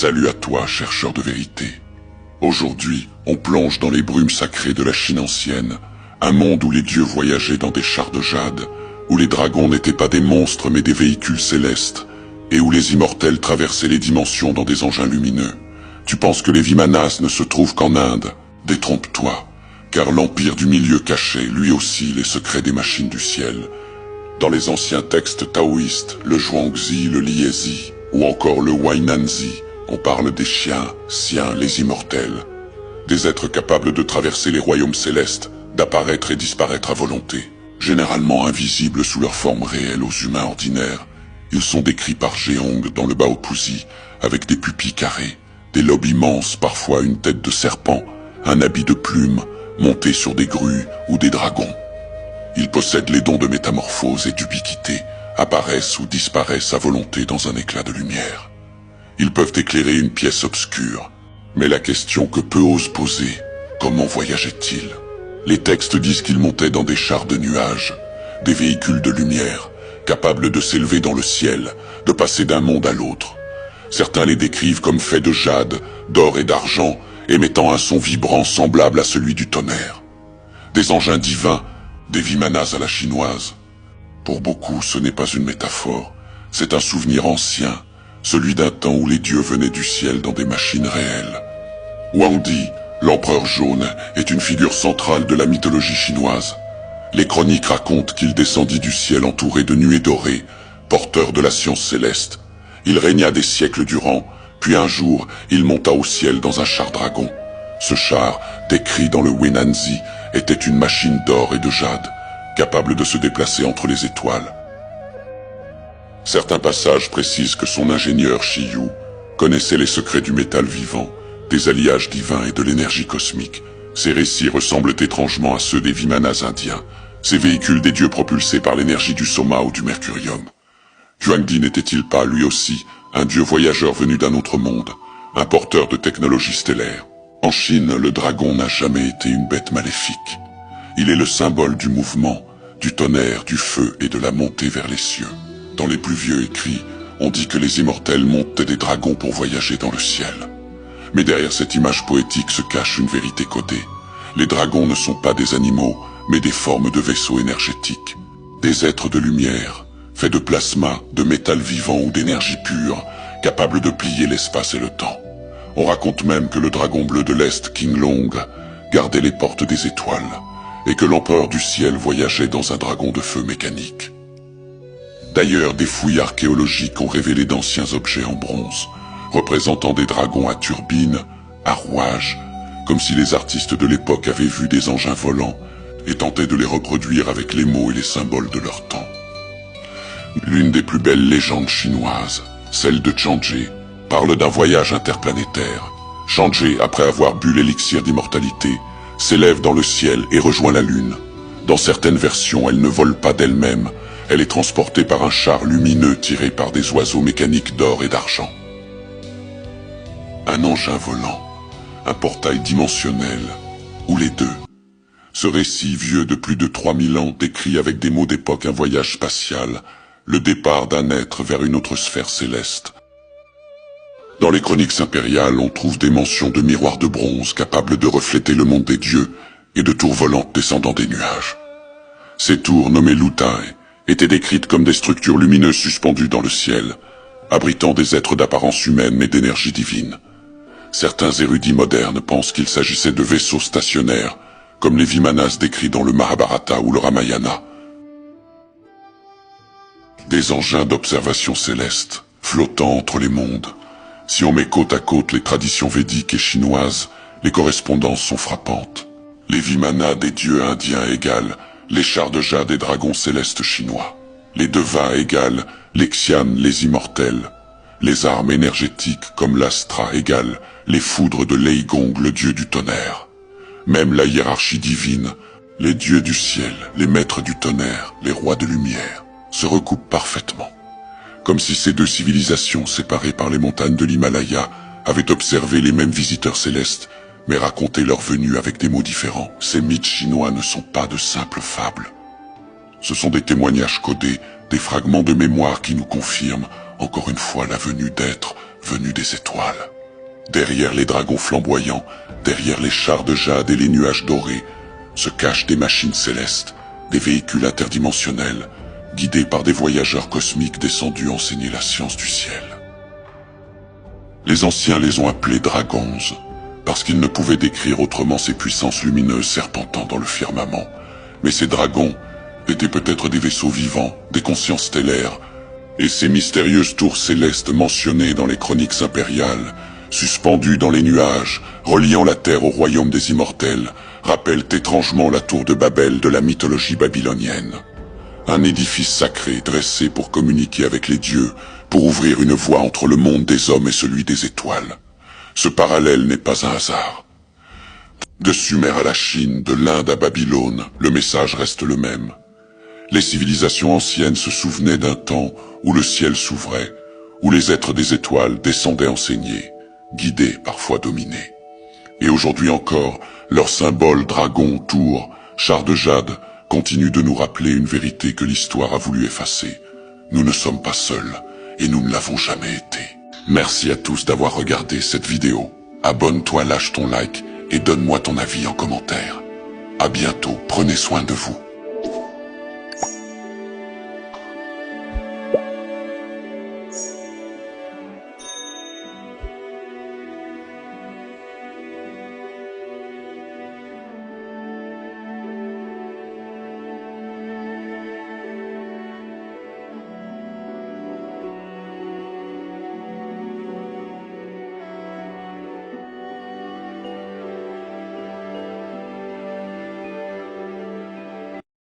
Salut à toi, chercheur de vérité. Aujourd'hui, on plonge dans les brumes sacrées de la Chine ancienne, un monde où les dieux voyageaient dans des chars de jade, où les dragons n'étaient pas des monstres mais des véhicules célestes, et où les immortels traversaient les dimensions dans des engins lumineux. Tu penses que les Vimanas ne se trouvent qu'en Inde? Détrompe-toi, car l'empire du milieu cachait, lui aussi, les secrets des machines du ciel. Dans les anciens textes taoïstes, le Zhuangzi, le Liezi, ou encore le Huainanzi, on parle des chiens, siens, les immortels. Des êtres capables de traverser les royaumes célestes, d'apparaître et disparaître à volonté. Généralement invisibles sous leur forme réelle aux humains ordinaires, ils sont décrits par Jeong dans le Baopuzi, avec des pupilles carrées, des lobes immenses, parfois une tête de serpent, un habit de plumes, montés sur des grues ou des dragons. Ils possèdent les dons de métamorphose et d'ubiquité, apparaissent ou disparaissent à volonté dans un éclat de lumière. Ils peuvent éclairer une pièce obscure, mais la question que peu osent poser, comment voyageaient-ils? Les textes disent qu'ils montaient dans des chars de nuages, des véhicules de lumière, capables de s'élever dans le ciel, de passer d'un monde à l'autre. Certains les décrivent comme faits de jade, d'or et d'argent, émettant un son vibrant semblable à celui du tonnerre. Des engins divins, des Vimanas à la chinoise. Pour beaucoup, ce n'est pas une métaphore, c'est un souvenir ancien, celui d'un temps où les dieux venaient du ciel dans des machines réelles. Huangdi, l'empereur jaune, est une figure centrale de la mythologie chinoise. Les chroniques racontent qu'il descendit du ciel entouré de nuées dorées, porteur de la science céleste. Il régna des siècles durant, puis un jour, il monta au ciel dans un char dragon. Ce char, décrit dans le Huainanzi, était une machine d'or et de jade, capable de se déplacer entre les étoiles. Certains passages précisent que son ingénieur Shiyu connaissait les secrets du métal vivant, des alliages divins et de l'énergie cosmique. Ces récits ressemblent étrangement à ceux des Vimanas indiens, ces véhicules des dieux propulsés par l'énergie du soma ou du mercurium. Zhuangdi n'était-il pas, lui aussi, un dieu voyageur venu d'un autre monde, un porteur de technologie stellaire? En Chine, le dragon n'a jamais été une bête maléfique. Il est le symbole du mouvement, du tonnerre, du feu et de la montée vers les cieux. Dans les plus vieux écrits, on dit que les immortels montaient des dragons pour voyager dans le ciel. Mais derrière cette image poétique se cache une vérité codée. Les dragons ne sont pas des animaux, mais des formes de vaisseaux énergétiques. Des êtres de lumière, faits de plasma, de métal vivant ou d'énergie pure, capables de plier l'espace et le temps. On raconte même que le dragon bleu de l'Est, King Long, gardait les portes des étoiles, et que l'empereur du ciel voyageait dans un dragon de feu mécanique. D'ailleurs, des fouilles archéologiques ont révélé d'anciens objets en bronze, représentant des dragons à turbines, à rouages, comme si les artistes de l'époque avaient vu des engins volants et tentaient de les reproduire avec les mots et les symboles de leur temps. L'une des plus belles légendes chinoises, celle de Chang'e, parle d'un voyage interplanétaire. Chang'e, après avoir bu l'élixir d'immortalité, s'élève dans le ciel et rejoint la Lune. Dans certaines versions, elle ne vole pas d'elle-même, elle est transportée par un char lumineux tiré par des oiseaux mécaniques d'or et d'argent. Un engin volant, un portail dimensionnel, ou les deux. Ce récit vieux de plus de 3000 ans décrit avec des mots d'époque un voyage spatial, le départ d'un être vers une autre sphère céleste. Dans les chroniques impériales, on trouve des mentions de miroirs de bronze capables de refléter le monde des dieux et de tours volantes descendant des nuages. Ces tours, nommées Lutai, étaient décrites comme des structures lumineuses suspendues dans le ciel, abritant des êtres d'apparence humaine mais d'énergie divine. Certains érudits modernes pensent qu'il s'agissait de vaisseaux stationnaires, comme les Vimanas décrits dans le Mahabharata ou le Ramayana. Des engins d'observation céleste, flottant entre les mondes. Si on met côte à côte les traditions védiques et chinoises, les correspondances sont frappantes. Les Vimanas des dieux indiens égales les chars de jade des dragons célestes chinois. Les devas égales les xian, les immortels. Les armes énergétiques comme l'astra égale les foudres de Leigong, le dieu du tonnerre. Même la hiérarchie divine, les dieux du ciel, les maîtres du tonnerre, les rois de lumière, se recoupent parfaitement. Comme si ces deux civilisations séparées par les montagnes de l'Himalaya avaient observé les mêmes visiteurs célestes, mais raconter leur venue avec des mots différents. Ces mythes chinois ne sont pas de simples fables. Ce sont des témoignages codés, des fragments de mémoire qui nous confirment, encore une fois, la venue d'êtres venus des étoiles. Derrière les dragons flamboyants, derrière les chars de jade et les nuages dorés, se cachent des machines célestes, des véhicules interdimensionnels, guidés par des voyageurs cosmiques descendus enseigner la science du ciel. Les anciens les ont appelés dragons, parce qu'ils ne pouvaient décrire autrement ces puissances lumineuses serpentant dans le firmament. Mais ces dragons étaient peut-être des vaisseaux vivants, des consciences stellaires, et ces mystérieuses tours célestes mentionnées dans les chroniques impériales, suspendues dans les nuages, reliant la terre au royaume des immortels, rappellent étrangement la tour de Babel de la mythologie babylonienne. Un édifice sacré dressé pour communiquer avec les dieux, pour ouvrir une voie entre le monde des hommes et celui des étoiles. Ce parallèle n'est pas un hasard. De Sumer à la Chine, de l'Inde à Babylone, le message reste le même. Les civilisations anciennes se souvenaient d'un temps où le ciel s'ouvrait, où les êtres des étoiles descendaient enseigner, guidés, parfois dominés. Et aujourd'hui encore, leurs symboles, dragons, tours, chars de jade, continuent de nous rappeler une vérité que l'histoire a voulu effacer. Nous ne sommes pas seuls, et nous ne l'avons jamais été. Merci à tous d'avoir regardé cette vidéo. Abonne-toi, lâche ton like, et donne-moi ton avis en commentaire. À bientôt, prenez soin de vous.